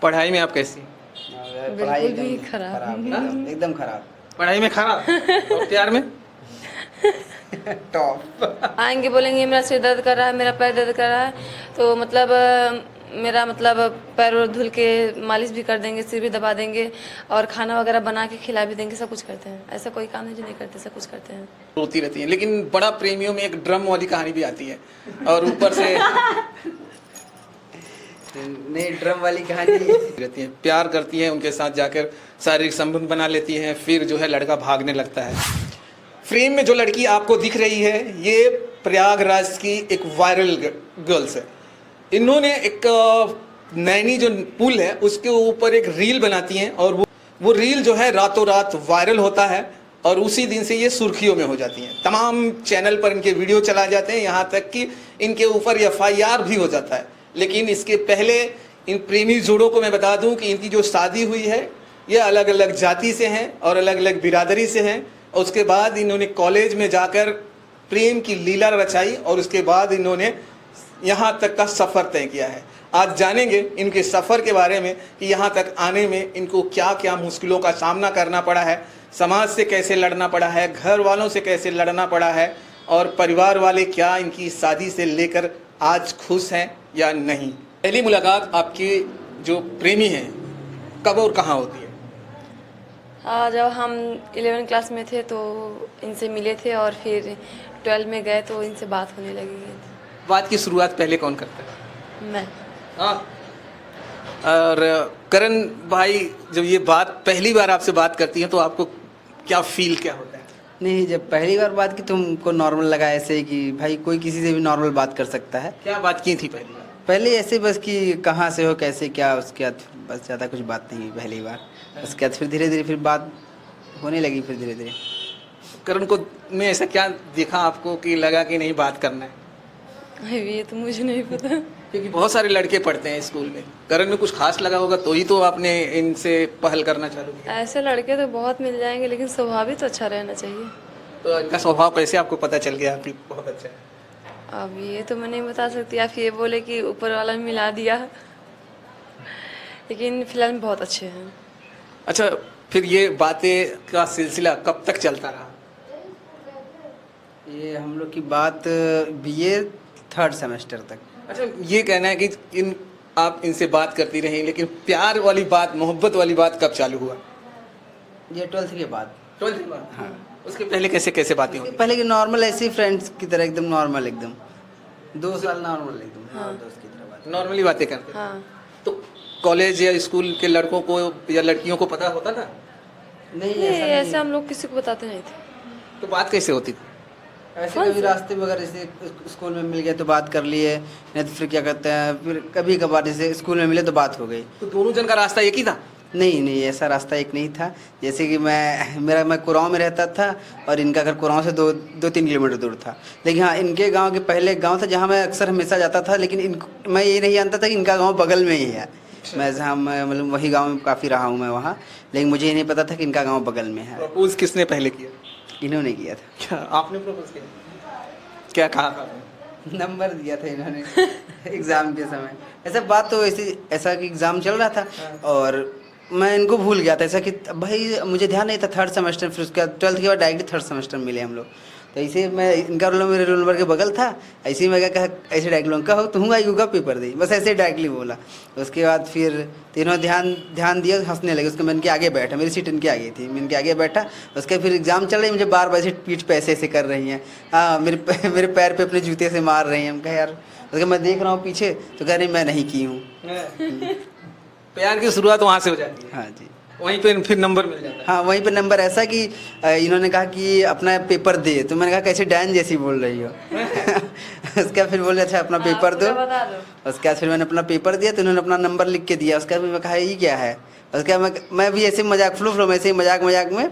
पढ़ाई में आप कैसी हैं? पढ़ाई बिल्कुल भी एकदम खराब। खराब, एकदम खराब। पढ़ाई में खराब और प्यार में टॉप। आएंगे बोलेंगे मेरा सिर दर्द कर रहा है, मेरा पैर दर्द कर रहा है, तो मतलब मेरा मतलब पैर और धुल के मालिश भी कर देंगे, सिर भी दबा देंगे और खाना वगैरह बना के खिला भी देंगे, सब कुछ करते हैं। ऐसा कोई काम है जो नहीं करते, सब कुछ करते हैं। रोती रहती हैं। लेकिन बड़ा प्रेमियों में एक ड्रम वाली कहानी भी आती है और ऊपर से नहीं, ड्रम वाली कहानी रहती हैं, प्यार करती हैं, उनके साथ जाकर शारीरिक संबंध बना लेती हैं, फिर जो है लड़का भागने लगता है। फ्रेम में जो लड़की आपको दिख रही है ये प्रयागराज की एक वायरल गर्ल्स है। इन्होंने एक नैनी जो पुल है उसके ऊपर एक रील बनाती हैं और वो रील जो है रातों रात वायरल होता है और उसी दिन से ये सुर्खियों में हो जाती हैं। तमाम चैनल पर इनके वीडियो चला जाते हैं, यहाँ तक कि इनके ऊपर FIR भी हो जाता है। लेकिन इसके पहले इन प्रेमी जोड़ों को मैं बता दूं कि इनकी जो शादी हुई है ये अलग अलग जाति से हैं और अलग अलग बिरादरी से हैं। और उसके बाद इन्होंने कॉलेज में जाकर प्रेम की लीला रचाई और उसके बाद इन्होंने यहाँ तक का सफ़र तय किया है। आज जानेंगे इनके सफ़र के बारे में कि यहाँ तक आने में इनको क्या क्या मुश्किलों का सामना करना पड़ा है, समाज से कैसे लड़ना पड़ा है, घर वालों से कैसे लड़ना पड़ा है और परिवार वाले क्या इनकी शादी से लेकर आज खुश हैं या नहीं। पहली मुलाकात आपके जो प्रेमी हैं कब और कहाँ होती है? जब हम 11 क्लास में थे तो इनसे मिले थे और फिर 12 में गए तो इनसे बात होने लगी। बात की शुरुआत पहले कौन करता है? मैं। हाँ। और करण भाई जब ये बात पहली बार आपसे बात करती हैं तो आपको क्या फील क्या होता है? नहीं, जब पहली बार बात की तुमको नॉर्मल लगा ऐसे कि भाई कोई किसी से भी नॉर्मल बात कर सकता है। क्या बात की थी पहली बार? पहले ऐसे बस कि कहाँ से हो, कैसे क्या, उसके बाद बस ज़्यादा कुछ बात नहीं हुई पहली बार। उसके बाद फिर धीरे धीरे फिर बात होने लगी, फिर धीरे धीरे। करण को में ऐसा क्या देखा आपको कि लगा कि नहीं बात करना है? ये तो मुझे नहीं पता, क्योंकि बहुत सारे लड़के पढ़ते हैं स्कूल में, करण में कुछ खास लगा होगा तो ही तो आपने इनसे पहल करना चालू किया। ऐसे लड़के तो बहुत मिल जाएंगे लेकिन स्वभाव भी तो अच्छा रहना चाहिए। तो इनका स्वभाव कैसे आपको पता चल गया कि बहुत अच्छा है? अब ये तो मैं नहीं बता सकती, आप ये बोले कि ऊपर वाला मिला दिया, लेकिन फिलहाल में बहुत अच्छे हैं। अच्छा, फिर ये बातें का सिलसिला कब तक चलता रहा? ये हम लोग की बात BA 3rd सेमेस्टर तक। अच्छा, ये कहना है कि आप इनसे बात करती रही, लेकिन प्यार वाली बात, मोहब्बत वाली बात कब चालू हुआ? ये 12th के बाद। 12th के बाद? हाँ। उसके पहले कैसे कैसे बातें होती? पहले की नॉर्मल ऐसे ही फ्रेंड्स की तरह, एकदम नॉर्मल, एकदम 2 साल नॉर्मल, एकदम हाँ। दोस्त की तरह बात, नॉर्मली बातें करते? हाँ। तो कॉलेज या स्कूल के लड़कों को या लड़कियों को पता होता था? नहीं नहीं, ऐसा ऐसे हम लोग किसी को बताते नहीं थे। तो बात कैसे होती थी? ऐसे कभी रास्ते वगैरह जैसे स्कूल में मिल गए तो बात कर लिए, नहीं तो फिर क्या कहते हैं, फिर कभी कभार जैसे स्कूल में मिले तो बात हो गई। तो दोनों जन का रास्ता एक ही था? नहीं नहीं, ऐसा रास्ता एक नहीं था। जैसे कि मैं कुराव में रहता था और इनका घर कुराव से 2-3 किलोमीटर दूर था। लेकिन हाँ, इनके गांव के पहले एक गांव था जहां मैं अक्सर हमेशा जाता था, लेकिन मैं ये नहीं जानता था कि इनका गांव बगल में ही है। मैं जहाँ मतलब वही गांव में काफ़ी रहा हूँ मैं वहाँ, लेकिन मुझे ये नहीं पता था कि इनका गाँव बगल में है। प्रपोज किसने पहले किया? इन्होंने किया था। क्या आपने प्रपोज किया? क्या कहा था? नंबर दिया था इन्होंने एग्ज़ाम के समय। ऐसा बात तो ऐसा कि एग्ज़ाम चल रहा था और मैं इनको भूल गया था। ऐसा कि भाई मुझे ध्यान नहीं था, 3rd सेमेस्टर, फिर उसके बाद 12th के बाद डायरेक्ट 3rd सेमेस्टर में मिले हम लोग। तो ऐसे मैं इनका रोल मेरे रोल नंबर के बगल था, ऐसे ही मैं क्या कहा, ऐसे डायरेक्ट लोग कहो तुम का पेपर दे, बस ऐसे डायरेक्टली बोला। उसके बाद फिर तीनों ध्यान दिया, हंसने लगे। उसके मैं इनके आगे बैठा, मेरी सीट इनके आगे थी, मैं इनके आगे बैठा। उसके फिर एग्जाम चल रही, मुझे बार बार से पीठ पे ऐसे कर रही हैं, हाँ मेरे पैर पे अपने जूते से मार रही हैं। हम कहा यार, उसके मैं देख रहा हूँ पीछे तो कह रही मैं नहीं की हूँ। प्यार की शुरुआत वहाँ से हो जाती है? हाँ जी। वहीं पे फिर नंबर मिल जाता है? हाँ, वहीं पे नंबर ऐसा कि इन्होंने कहा कि अपना पेपर दे, तो मैंने कहा कैसे डैन जैसी बोल रही हो उसके बाद फिर बोले अच्छा अपना पेपर दो। उसके बाद फिर मैंने अपना पेपर दिया तो उन्होंने अपना नंबर लिख के दिया। उसके बाद मैं कहा ये क्या है। उसके बाद मैं भी ऐसे मजाक फ्लो ऐसे ही मजाक में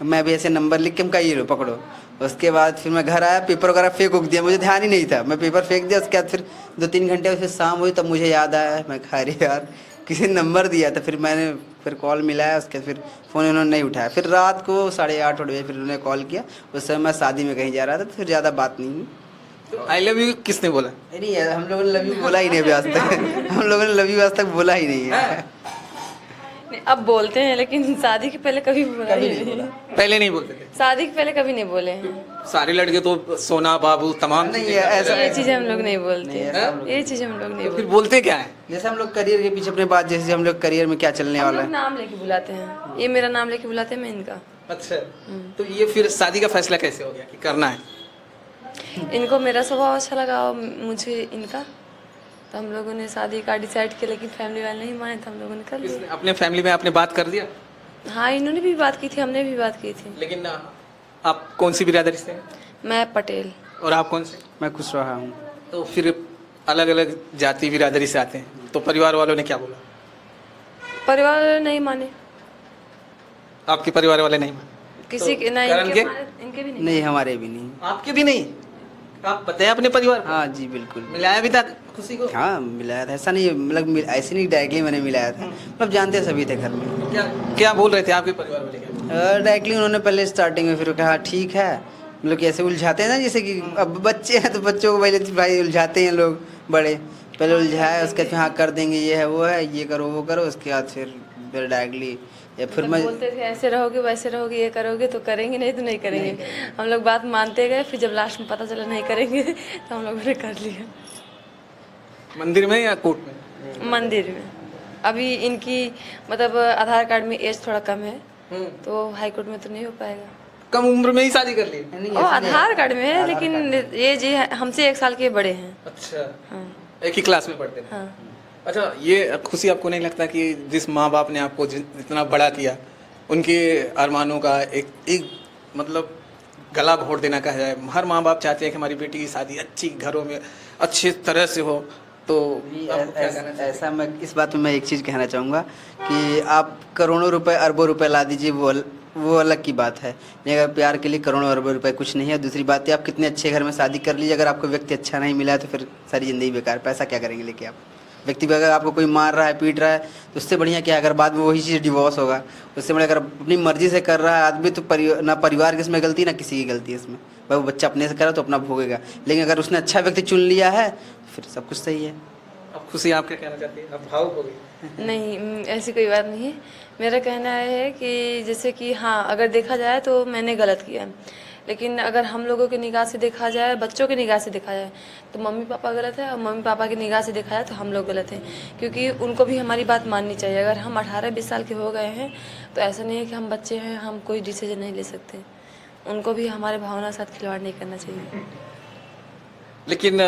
मैं भी ऐसे नंबर लिख के, हम कहा ये लो पकड़ो। उसके बाद फिर मैं घर आया, पेपर वगैरह फेंक उक दिया, मुझे ध्यान ही नहीं था, मैं पेपर फेंक दिया। उसके बाद फिर 2-3 घंटे फिर शाम हुई तब मुझे याद आया, मैं कहा अरे यार किसी ने नंबर दिया था। फिर मैंने फिर कॉल मिलाया, उसके बाद फिर फ़ोन उन्होंने नहीं उठाया। फिर रात को 8:30 बजे फिर उन्होंने कॉल किया। उस समय मैं शादी में कहीं जा रहा था, तो फिर ज़्यादा बात नहीं हुई। तो आई लव यू किसने बोला? नहीं, हम लोगों ने लव यू बोला ही नहीं अभी आज तक हम लोगों ने लव यू आज तक बोला ही नहीं है। नहीं, अब बोलते हैं लेकिन शादी के पहले कभी बोला ही नहीं। पहले नहीं बोलते थे? शादी के पहले कभी नहीं बोले हैं। सारे लड़के तो सोना बाबू तमाम नहीं, चीजें ऐसा- करते ये चीजें हम लोग नहीं बोलते, नहीं, ऐसा हम लोग- ये चीजें हम लोग नहीं हैं। फिर बोलते। बोलते क्या है? जैसे हम लोग करियर के पीछे अपने बात, जैसे हम लोग करियर में क्या चलने हम वाला लोग है। नाम लेके बुलाते हैं, ये मेरा नाम लेके बुलाते हैं, मैं इनका। अच्छा, तो ये फिर शादी का फैसला कैसे हो गया कि करना है? इनको मेरा स्वभाव अच्छा लगा और मुझे इनका, तो हम लोगों ने शादी का डिसाइड किया, लेकिन फैमिली वाले नहीं माने तो हम लोगों ने कर लिया। किसने? अपने फैमिली में आपने बात कर दिया? हाँ, इन्होंने भी बात की थी, हमने भी बात की थी। लेकिन आप कौन सी बिरादरी से हैं? मैं पटेल। और आप कौन से? मैं खुश रहा हूँ। तो फिर अलग अलग जाति बिरादरी से आते हैं, तो परिवार वालों ने क्या बोला? परिवार वाले नहीं माने, आपके परिवार वाले नहीं माने? किसी तो के नहीं, करण के? इनके भी नहीं। नहीं, हमारे भी नहीं। आपके भी नहीं? आप बताएं अपने परिवार को। हाँ जी, बिल्कुल। मिलाया भी था खुशी को? हाँ, मिलाया था, ऐसा नहीं है, मतलब ऐसे नहीं डायरेक्टली मैंने मिलाया था, मतलब जानते सभी थे घर में। क्या क्या बोल रहे थे आपके परिवार वाले? क्या डायरेक्टली उन्होंने पहले स्टार्टिंग में फिर कहा ठीक है, मतलब कि ऐसे उलझाते हैं ना, जैसे कि अब बच्चे हैं तो बच्चों को पहले तो भाई उलझाते हैं लोग बड़े, पहले उलझाए, उसके बाद हाँ कर देंगे, ये है वो है, ये करो वो करो, उसके बाद फिर डायरेक्टली या फिर मैं बोलते थे ऐसे रहोगे वैसे रहोगे, ये करोगे तो करेंगे, नहीं तो नहीं करेंगे। हम लोग बात मानते गए, फिर जब लास्ट में पता चला नहीं करेंगे तो हम लोगों ने कर लिया। मंदिर में या कोर्ट में? मंदिर में। अभी इनकी मतलब आधार कार्ड में एज थोड़ा कम है, तो हाई कोर्ट में तो नहीं हो पाएगा। कम उम्र में ही शादी कर ली? नहीं, ओ, ऐसा नहीं है। आधार कार्ड में है, आधार लेकिन कार्ड में। ये जी हमसे 1 साल के बड़े हैं। अच्छा, हाँ एक ही क्लास में पढ़ते थे? हाँ। अच्छा, ये खुशी आपको नहीं लगता कि जिस माँ बाप ने आपको इतना बड़ा किया, उनके अरमानों का एक मतलब गला घोट देना कहा जाए? हर माँ बाप चाहते हैं कि हमारी बेटी की शादी अच्छी घरों में अच्छी तरह से हो, तो आपको क्या कहना चाहिए? ऐसा मैं इस बात में मैं एक चीज़ कहना चाहूँगा कि आप करोड़ों रुपए अरबों रुपए ला दीजिए, वो अलग की बात है, लेकिन अगर प्यार के लिए करोड़ों अरबों रुपए कुछ नहीं है। दूसरी बात है, आप कितने अच्छे घर में शादी कर लीजिए, अगर आपको व्यक्ति अच्छा नहीं मिला है तो फिर सारी ज़िंदगी बेकार। पैसा क्या करेंगे लेके आप? व्यक्ति भी अगर आपको कोई मार रहा है, पीट रहा है, तो उससे बढ़िया क्या है, अगर बाद में वही चीज़ डिवोर्स होगा, उससे बढ़िया अगर अपनी मर्जी से कर रहा है आदमी, तो ना परिवार की इसमें गलती, ना किसी की गलती है इसमें। भाई वो बच्चा अपने से करा तो अपना भोगेगा, लेकिन अगर उसने अच्छा व्यक्ति चुन लिया है फिर सब कुछ सही है। अब खुशी आप क्या कहना चाहती है? अब भावुक हो गई? नहीं, ऐसी कोई बात नहीं है। मेरा कहना है कि जैसे कि हाँ, अगर देखा जाए तो मैंने गलत किया, लेकिन अगर हम लोगों की निगाह से देखा जाए, बच्चों की निगाह से देखा जाए, तो मम्मी पापा गलत है, और मम्मी पापा की निगाह से देखा जाए तो हम लोग गलत हैं, क्योंकि उनको भी हमारी बात माननी चाहिए। अगर हम 18-20 साल के हो गए हैं तो ऐसा नहीं है कि हम बच्चे हैं, हम कोई डिसीजन नहीं ले सकते। उनको भी हमारे भावना के साथ खिलवाड़ नहीं करना चाहिए। लेकिन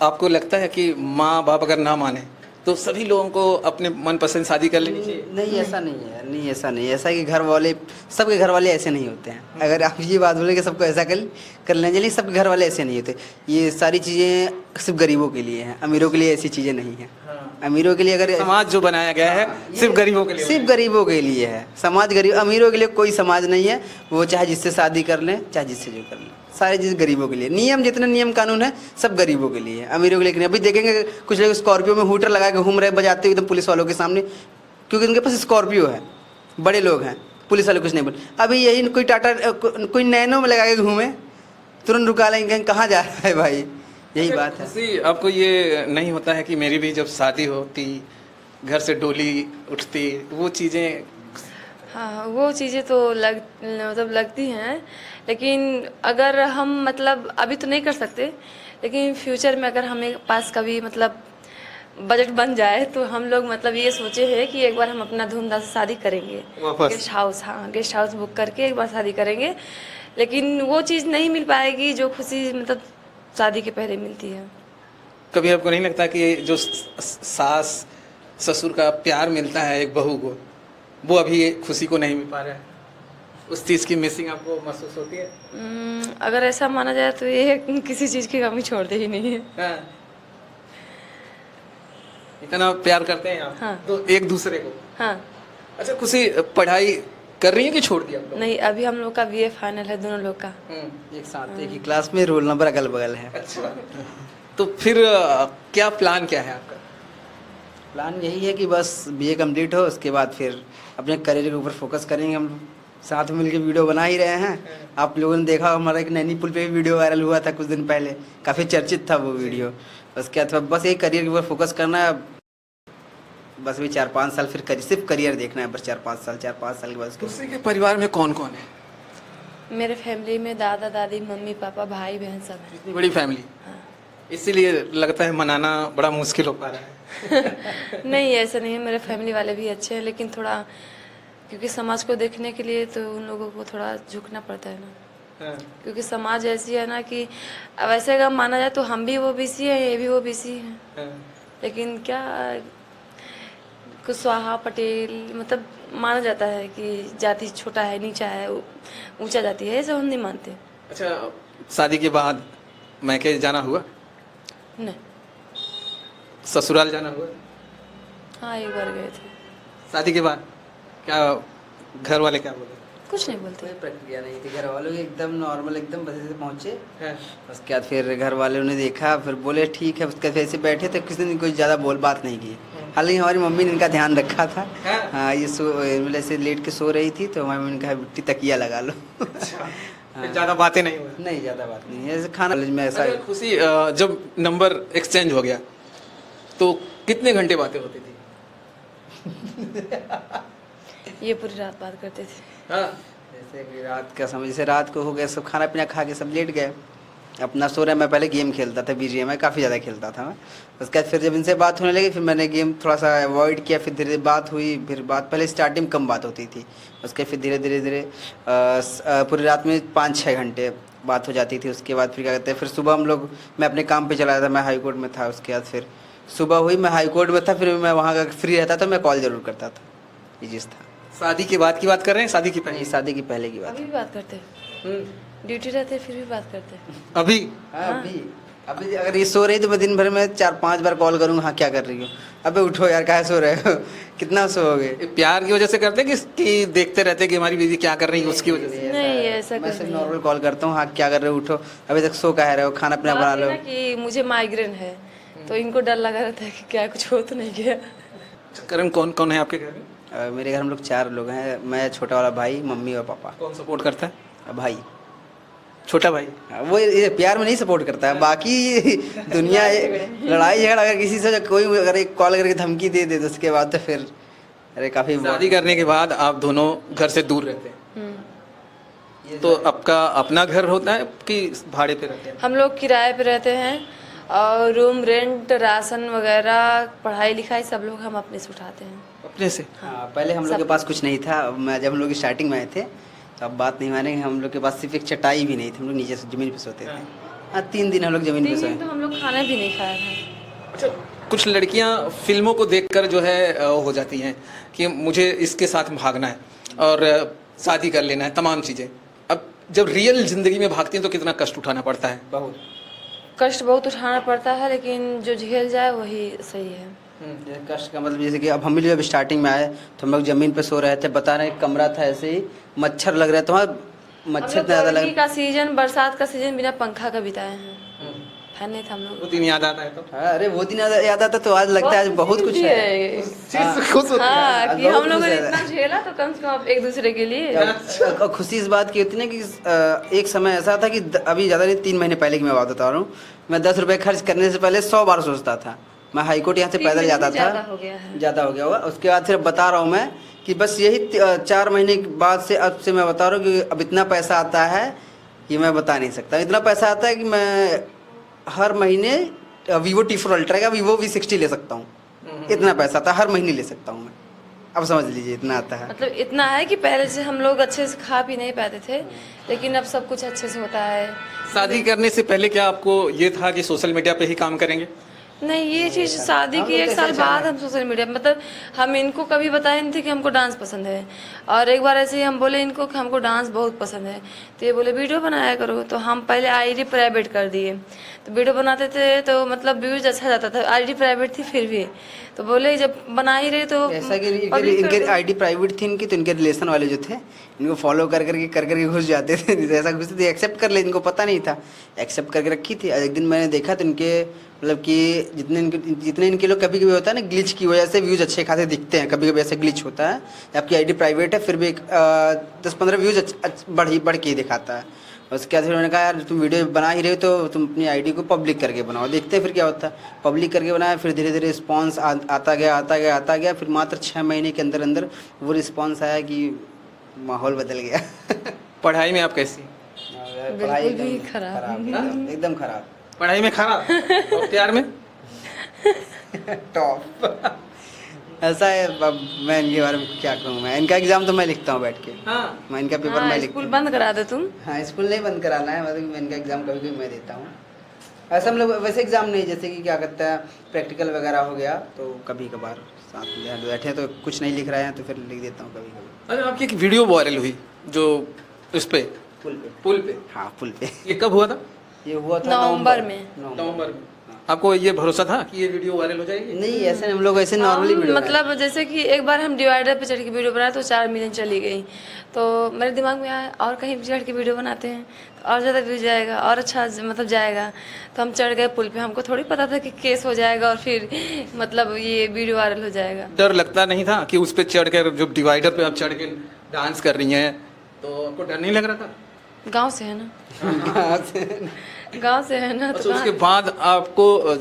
आपको लगता है कि माँ बाप अगर ना माने तो सभी लोगों को अपने मनपसंद शादी कर लेनी चाहिए? नहीं, ऐसा नहीं है, नहीं ऐसा नहीं है, ऐसा कि घर वाले, सबके घर वाले ऐसे नहीं होते हैं। अगर आप ये बात बोले कि सबको ऐसा कर लेना चाहिए, सबके घर वाले ऐसे नहीं होते। ये सारी चीज़ें सिर्फ गरीबों के लिए हैं, अमीरों के लिए ऐसी चीज़ें नहीं हैं। अमीरों के लिए अगर समाज जो बनाया गया है सिर्फ गरीबों के लिए, सिर्फ गरीबों के लिए है समाज। गरीब अमीरों के लिए कोई समाज नहीं है, वो चाहे जिससे शादी कर लें, चाहे जिससे जो कर लें, सारी चीज़ गरीबों के लिए। नियम, जितने नियम कानून है सब गरीबों के लिए है, अमीरों के लिए नहीं। अभी देखेंगे कुछ लोग स्कॉर्पियो में हूटर लगा के घूम रहे, बजाते हुए एकदम पुलिस वालों के सामने, क्योंकि उनके पास स्कॉर्पियो है, बड़े लोग हैं, पुलिस वाले कुछ नहीं बोले। अभी यही कोई टाटा कोई नैनो में लगा के घूमे, तुरंत रुका लेंगे, कहाँ जा रहा है भाई? यही बात है। खुशी, आपको ये नहीं होता है कि मेरी भी जब शादी होती, घर से डोली उठती, वो चीज़ें? हाँ, वो चीज़ें तो मतलब लगती हैं, लेकिन अगर हम मतलब अभी तो नहीं कर सकते, लेकिन फ्यूचर में अगर हमें पास कभी मतलब बजट बन जाए तो हम लोग मतलब ये सोचे हैं कि एक बार हम अपना धूमधाम से शादी करेंगे, वापस? गेस्ट हाउस, हाँ, गेस्ट हाउस बुक करके एक बार शादी करेंगे। लेकिन वो चीज़ नहीं मिल पाएगी जो खुशी मतलब शादी के पहले मिलती है। कभी आपको नहीं लगता कि जो सास ससुर का प्यार मिलता है एक बहू को, वो अभी खुशी को नहीं मिल पा रहा है? उस चीज़ की मिसिंग आपको महसूस होती है? अगर ऐसा माना जाए तो ये किसी चीज़ की कमी छोड़ते ही नहीं है। हाँ। इतना प्यार करते हैं आप? हाँ। तो एक दूसरे को? हाँ। अच्छा, खुशी पढ़ाई कर रही है कि छोड़ दिया आप लोग? नहीं, अभी हम लोग का BA फाइनल है, दोनों लोग का। एक साथ एक ही क्लास में, रोल नंबर अगल बगल है। अच्छा, तो फिर क्या प्लान क्या है आपका? प्लान यही है कि बस BA कंप्लीट हो, उसके बाद फिर अपने करियर के ऊपर फोकस करेंगे। हम साथ में मिलकर वीडियो बना ही रहे हैं। आप लोगों ने देखा, हमारा एक नैनी पुल पे भी वीडियो वायरल हुआ था कुछ दिन पहले, काफ़ी चर्चित था वो वीडियो। उसके बाद बस एक करियर के ऊपर फोकस करना है। बस भी 4-5 साल फिर सिर्फ करियर देखना है, बस 4-5 साल के बाद उसके खुशी के परिवार में कौन कौन है? मेरे फैमिली में दादा दादी मम्मी पापा भाई बहन सब हैं। इतनी बड़ी फैमिली, इसीलिए लगता है मनाना बड़ा मुश्किल हो पा रहा है। नहीं ऐसा नहीं है, मेरे फैमिली वाले भी अच्छे हैं, लेकिन थोड़ा क्योंकि समाज को देखने के लिए तो उन लोगों को थोड़ा झुकना पड़ता है ना, हाँ। क्योंकि समाज ऐसी है ना कि अब ऐसे अगर माना जाए तो हम भी वो बीसी है, ये भी वो बीसी है, हाँ। लेकिन क्या कुशवाहा पटेल मतलब माना जाता है कि जाति छोटा है, नीचा है, ऊंचा जाति है, ऐसा हम नहीं मानते। अच्छा, शादी के बाद मैके जाना हुआ, नहीं, ससुराल जाना हुआ? हाँ एक बार गए थे। शादी के बाद क्या घर वाले क्या बोले? कुछ नहीं बोलते। कोई प्रक्रिया नहीं थी, घर वालों की एकदम नॉर्मल, एकदम बस ऐसे पहुँचे। हाँ। उसके बाद फिर घर वालों ने देखा, फिर बोले ठीक है, उसके बाद ऐसे बैठे थे, किसी ने कोई ज़्यादा बात नहीं की। हालांकि हमारी मम्मी ने इनका ध्यान रखा था। हाँ, ये मतलब ऐसे लेट के सो रही थी तो हमारी मम्मी ने कहा बिट्टी तकिया लगा लो। फिर ज़्यादा बातें नहीं हुई? नहीं, ज़्यादा बात नहीं है, ऐसे खाना में ऐसा। अच्छा, खुशी जब नंबर एक्सचेंज हो गया तो कितने घंटे बातें होती थी? ये पूरी रात बात करते थे। हाँ। जैसे कि रात का समय, जैसे रात को हो गया, सब खाना पीना खा के सब लेट गए, अपना सो रहा है। मैं पहले गेम खेलता था, BGMI काफ़ी ज़्यादा खेलता था मैं। उसके बाद फिर जब इनसे बात होने लगी, फिर मैंने गेम थोड़ा सा अवॉइड किया, फिर धीरे धीरे बात हुई, फिर बात पहले स्टार्टिंग कम बात होती थी, उसके फिर धीरे धीरे पूरी रात में 5-6 घंटे बात हो जाती थी। उसके बाद फिर क्या कहते हैं, फिर सुबह हम लोग, मैं अपने काम पे चला था, मैं हाई कोर्ट में था। उसके बाद फिर सुबह हुई, मैं हाई कोर्ट में था, फिर मैं वहाँ का फ्री रहता था, मैं कॉल ज़रूर करता था। ये चीज़ था। शादी के बाद की बात कर रहे हैं, शादी की पहले? नहीं, शादी की पहले की बात। अभी भी बात करते हैं, ड्यूटी रहते हैं फिर भी बात करते हैं। अभी? हाँ, अभी अगर ये सो रही तो मैं दिन भर में 4-5 बार कॉल करूँगा, हाँ क्या कर रही हो, अबे उठो यार, कहाँ सो रहे हो, कितना सोओगे? प्यार की वजह से करते हैं कि देखते रहते हैं कि हमारी बीवी क्या कर रही है उसकी वजह से? नहीं ऐसा मैं कुछ सिर्फ नहीं है। नॉर्मल कॉल करता हूँ, हाँ क्या कर रहे हो, उठो, अभी तक सो कह रहे हो, खाना पीना बना बात ये लो। ना कि मुझे माइग्रेन है तो इनको डर लगा रहता है कि क्या कुछ हो तो नहीं गया। करण, कौन कौन है आपके घर में? मेरे घर हम लोग 4 लोग हैं, मैं, छोटा वाला भाई, मम्मी और पापा। कौन सपोर्ट करता है? भाई, छोटा भाई। वो ये प्यार में नहीं सपोर्ट करता है, बाकी दुनिया लड़ाई झगड़ा, अगर किसी से कोई अगर एक कॉल करके धमकी दे दे तो उसके बाद तो फिर अरे काफ़ी। शादी करने के बाद आप दोनों घर से दूर रहते हैं, तो आपका अपना घर होता है कि भाड़े पे रहते हैं? हम लोग किराए पे रहते हैं और रूम रेंट, राशन वगैरह, पढ़ाई लिखाई सब लोग हम अपने से उठाते हैं। अपने से? हाँ, पहले हम लोग के पास कुछ नहीं था। मैं जब हम लोग स्टार्टिंग में आए थे तो अब बात नहीं मानेंगे, हम लोग के पास सिर्फ एक चटाई भी नहीं थी, हम लोग नीचे ज़मीन पे सोते थे। हाँ, 3 दिन हम लोग ज़मीन पे 3 सोए। दिन तो हम लोग खाना भी नहीं खाया था। अच्छा, कुछ लड़कियां फिल्मों को देखकर जो है हो जाती हैं कि मुझे इसके साथ भागना है और शादी कर लेना है, तमाम चीज़ें। अब जब रियल ज़िंदगी में भागती हैं तो कितना कष्ट उठाना पड़ता है? बहुत कष्ट बहुत उठाना पड़ता है, लेकिन जो झेल जाए वही सही है। जैसे कष्ट का मतलब, जैसे कि अब हम भी जब स्टार्टिंग में आए तो हम लोग ज़मीन पे सो रहे थे, बता रहे एक कमरा था, ऐसे ही मच्छर लग रहा था वहाँ, मच्छर इतना ज़्यादा गर्मी का सीजन, बरसात का सीजन बिना पंखा का बिताए हैं, फैन नहीं था हम लोग। वो दिन याद आता है तो? हाँ, अरे वो दिन याद आता तो आज लगता है आज बहुत कुछ है। खुश होते हैं। हाँ, कि बहुत हम लोगों खुश ने है। इतना झेला तो कम से कम एक दूसरे के लिए। और खुशी इस बात की होती है ना कि एक समय ऐसा था कि अभी ज़्यादा नहीं, 3 महीने पहले की मैं बात बता रहा हूँ, मैं 10 रुपये खर्च करने से पहले 100 बार सोचता था। मैं हाई कोर्ट यहाँ से पैदल जाता था, ज़्यादा हो गया है। ज़्यादा हो गया होगा। उसके बाद फिर बता रहा हूँ मैं कि बस यही 4 महीने के बाद से अब से मैं बता रहा हूँ कि अब इतना पैसा आता है कि मैं बता नहीं सकता। इतना पैसा आता है कि मैं हर महीने Vivo T4 अल्ट्रा का Vivo V60 ले सकता हूँ। इतना पैसा आता है, हर महीने ले सकता हूँ मैं। अब समझ लीजिए इतना आता है। मतलब इतना है कि पहले से हम लोग अच्छे से खा पी नहीं पाते थे, लेकिन अब सब कुछ अच्छे से होता है। शादी करने से पहले क्या आपको ये था कि सोशल मीडिया पे ही काम करेंगे? नहीं, ये चीज़ शादी की 1 साल बाद हम सोशल मीडिया, मतलब हम इनको कभी बताए नहीं थे कि हमको डांस पसंद है। और एक बार ऐसे ही हम बोले इनको कि हमको डांस बहुत पसंद है, तो ये बोले वीडियो बनाया करो। तो हम पहले आईडी प्राइवेट कर दिए, तो वीडियो बनाते थे तो मतलब व्यूज अच्छा जाता था। आईडी प्राइवेट थी फिर भी, तो बोले जब बना ही रहे तो ऐसा कि इनके आईडी प्राइवेट थी इनकी, तो इनके रिलेशन वाले जो थे इनको फॉलो कर करके घुस जाते थे। ऐसा घुसते थे, एक्सेप्ट कर ले, इनको पता नहीं था, एक्सेप्ट करके रखी थी। एक दिन मैंने देखा तो इनके मतलब कि जितने इनके लोग, कभी कभी होता है ना ग्लिच की वजह से व्यूज अच्छे खासे दिखते हैं, कभी कभी ऐसे ग्लिच होता है। आपकी आईडी प्राइवेट है फिर भी 10-15 व्यूज बढ़ के ही दिखाता है। उसके बाद फिर मैंने कहा यार तुम वीडियो बना ही रहे हो तो तुम अपनी आईडी को पब्लिक करके बनाओ, देखते हैं फिर क्या होता है। पब्लिक करके बनाया, फिर धीरे धीरे रिस्पॉन्स आता गया। फिर मात्र 6 महीने के अंदर अंदर वो रिस्पॉन्स आया कि माहौल बदल गया। पढ़ाई में आप कैसी? पढ़ाई बिल्कुल भी एकदम खराब। एकदम खराब। पढ़ाई में खराब और प्यार में टॉप। ऐसा है, अब मैं इनके बारे में क्या कहूँ, मैं इनका एग्जाम तो मैं लिखता हूँ बैठ के। हाँ। मैं इनका पेपर हाँ, मैं लिखता स्कूल हूँ। बंद करा दो तुम। हाँ, स्कूल नहीं बंद कराना है, मतलब मैं इनका एग्जाम कभी कभी मैं देता हूँ। ऐसा हम लोग वैसे एग्जाम नहीं, जैसे कि क्या कहते हैं प्रैक्टिकल वगैरह हो गया तो कभी कभार साथ में बैठे तो कुछ नहीं लिख रहे हैं तो फिर लिख देता हूँ कभी कभी। अरे आपकी एक वीडियो वायरल हुई जो उस पे पुल पे, हाँ पुल पे। ये कब हुआ था? ये हुआ था नवंबर में। नवंबर में। आपको ये भरोसा था कि ये वीडियो वायरल हो जाएगी? नहीं, ऐसे हम लोग ऐसे नॉर्मली वीडियो मतलब जैसे कि एक बार हम डिवाइडर पे चढ़ के वीडियो बनाए तो 4 मिलियन चली गई, तो मेरे दिमाग में आया और कहीं भी चढ़ के वीडियो बनाते हैं तो और ज़्यादा व्यूज जाएगा और अच्छा मतलब जाएगा। तो हम चढ़ गए पुल पे, हमको थोड़ी पता था कि केस हो जाएगा और फिर मतलब ये वीडियो वायरल हो जाएगा। डर लगता नहीं था कि उस पे चढ़ कर, जो डिवाइडर पे आप चढ़ के डांस कर रही हैं, तो आपको डर नहीं लग रहा था? गांव से है ना, गांव से है ना, तो उसके बाद आपको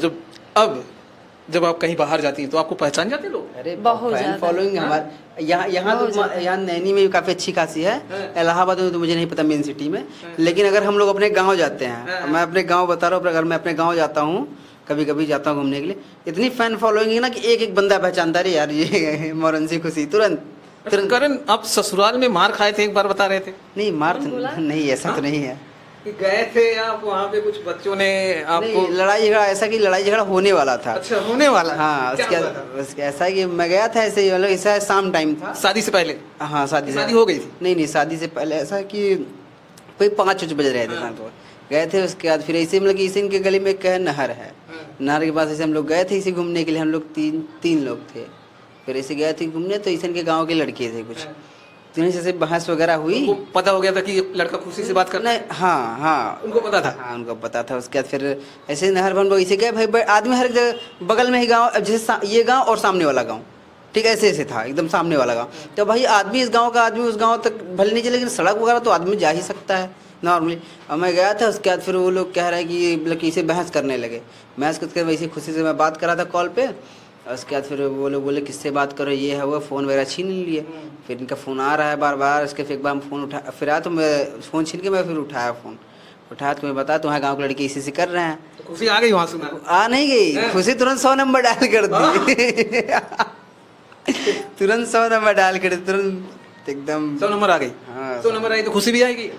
जब आप कहीं बाहर जाती हैं तो आपको पहचान जाते लोग? अरे बहुत फैन ज़्यादा। फॉलोइंग हमारे यहाँ नैनी में भी काफ़ी अच्छी खासी है। इलाहाबाद में तो मुझे नहीं पता मेन सिटी में, लेकिन अगर हम लोग अपने गांव जाते हैं, मैं अपने गांव बता रहा हूँ, अगर मैं अपने गांव जाता हूँ कभी कभी जाता हूँ घूमने के लिए, इतनी फैन फॉलोइंग है ना कि एक एक बंदा पहचानता है यार ये मोरंसी खुशी तुरंत। करण, आप ससुराल में मार खाए थे एक बार बता रहे थे? नहीं मार नहीं, ऐसा तो नहीं है कि गए थे आप वहाँ पे, कुछ बच्चों ने आपको? नहीं, लड़ाई झगड़ा ऐसा कि लड़ाई झगड़ा होने वाला था। अच्छा, होने वाला? हाँ, क्या हुआ था? उसके ऐसा है कि मैं गया था ऐसे ही, मतलब ऐसा शाम टाइम था। शादी से पहले? हाँ, शादी हो गई थी? नहीं, शादी से पहले ऐसा कि कोई 5 बज रहे थे तो गए थे। उसके बाद फिर ऐसे मतलब कि इसी इनके गली में एक नहर है, नहर के पास ऐसे हम लोग गए थे इसे घूमने के लिए। हम लोग तीन लोग थे, फिर ऐसे गए थे घूमने, तो इसी के गाँव के लड़के थे कुछ, तो इन्हीं से बहस वगैरह हुई। वो पता हो गया था कि ये लड़का खुशी से बात करना है? हाँ, उनको पता था? हाँ, उनको पता था। उसके बाद फिर ऐसे नहर बन ऐसे गए भाई, आदमी हर जगह बगल में ही गाँव, जैसे ये गाँव और सामने वाला गाँव, ठीक है, ऐसे था एकदम सामने वाला गाँव। तो भाई आदमी इस गाँव का आदमी उस गाँव तक भले नहीं चले, लेकिन सड़क वगैरह तो आदमी जा ही सकता है नॉर्मली। और मैं गया था, उसके बाद फिर वो लोग कह रहे हैं कि मतलब कि इसे बहस करने लगे। बहस करके वैसे खुशी से मैं बात कर रहा था कॉल पे। उसके बाद फिर वो लोग बोले किससे बात करो, ये है वो, फ़ोन वगैरह छीन लिए। फिर इनका फ़ोन आ रहा है बार बार। उसके फिर एक बार हम फ़ोन उठा, फिर आया तो मैं फ़ोन छीन के मैं फिर उठाया फ़ोन, उठाया तो मैं बताया तुम्हारे गाँव के लड़के इसी कर रहे हैं। तो खुशी आ गई वहाँ सुना? आ नहीं गई खुशी, तुरंत 100 नंबर डायल कर दी। तुरंत 100 नंबर डायल कर दी, तुरंत एकदम 100 नंबर आ गई। हाँ, 100 नंबर आई तो खुशी भी आएगी?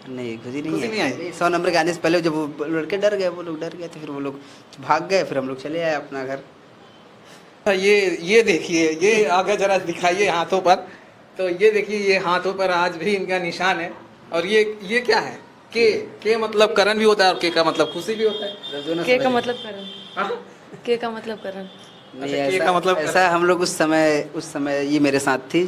नहीं, खुशी खुशी नहीं आई। 100 नंबर के आने से पहले जब वो लड़के डर गए, वो लोग डर गए, तो फिर वो लोग भाग गए, फिर हम लोग चले आए अपना घर। ये देखिए, ये आगे जरा दिखाइए हाथों पर। तो ये देखिए, ये हाथों पर आज भी इनका निशान है। और ये क्या है? के मतलब करण भी होता है और के का मतलब खुशी भी होता है। के का मतलब करण, हाँ? के का मतलब करण। नहीं, अच्छा, के ऐसा का मतलब ऐसा हम लोग उस समय ये मेरे साथ थी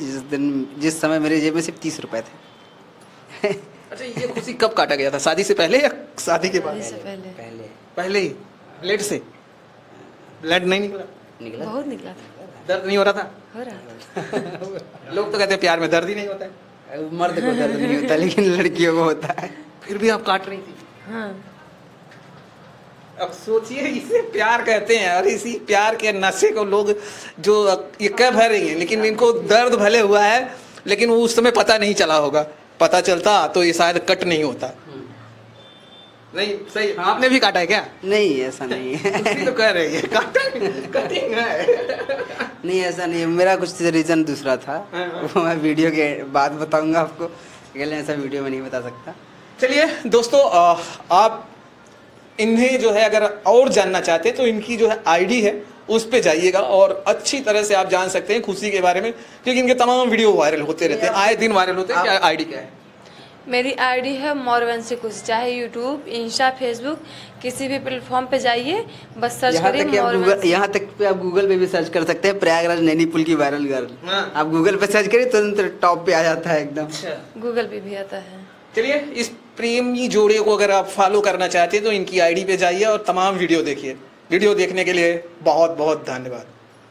जिस समय मेरे जेब में सिर्फ 30 रुपए थे। अच्छा, ये खुशी कब काटा गया था? शादी से पहले या शादी के बाद? शादी से पहले। पहले ही ब्लड से? ब्लड नहीं निकला? निकला बहुत निकला था, दर्द नहीं हो रहा था? हो रहा था। लोग तो कहते हैं प्यार में दर्द ही नहीं होता है। मर्द को दर्द नहीं होता, लेकिन लड़कियों को होता है। फिर भी आप काट रही थी? हाँ, अब सोचिए, इसे प्यार कहते हैं और इसी प्यार के नशे को लोग जो ये कह भरेंगे, लेकिन इनको दर्द भले हुआ है, लेकिन वो उस समय पता नहीं चला होगा। पता चलता तो ये शायद कट नहीं होता। नहीं सही, आपने भी काटा है क्या? नहीं, ऐसा नहीं है। इसी तो कह रही है कटिंग है। नहीं, ऐसा नहीं है, मेरा कुछ रीजन दूसरा था, वो मैं वीडियो के बाद बताऊंगा आपको, अकेले ऐसा वीडियो में नहीं बता सकता। चलिए दोस्तों, आप इन्हें जो है अगर और जानना चाहते हैं तो इनकी जो है आईडी है उस पे जाइएगा और अच्छी तरह से आप जान सकते हैं खुशी के बारे में, क्योंकि इनके तमाम वीडियो वायरल होते रहते हैं, आए दिन वायरल होते हैं। क्या आईडी क्या है? मेरी आईडी है मोरवंशी खुशी, चाहे यूट्यूब, इंस्टा, फेसबुक, किसी भी प्लेटफॉर्म पे जाइए, बस सर्च करिए मोरवंशी। यहाँ तक पे आप गूगल पे भी सर्च कर सकते हैं, प्रयागराज नैनी पुल की वायरल गर्ल। हाँ। आप गूगल पे सर्च करिए, तुरंत टॉप पे आ जाता है एकदम। गूगल पे भी आता है। चलिए, इस प्रेमी जोड़े को अगर आप फॉलो करना चाहते हैं तो इनकी आईडी पे जाइए और तमाम वीडियो देखिए। वीडियो देखने के लिए बहुत बहुत धन्यवाद।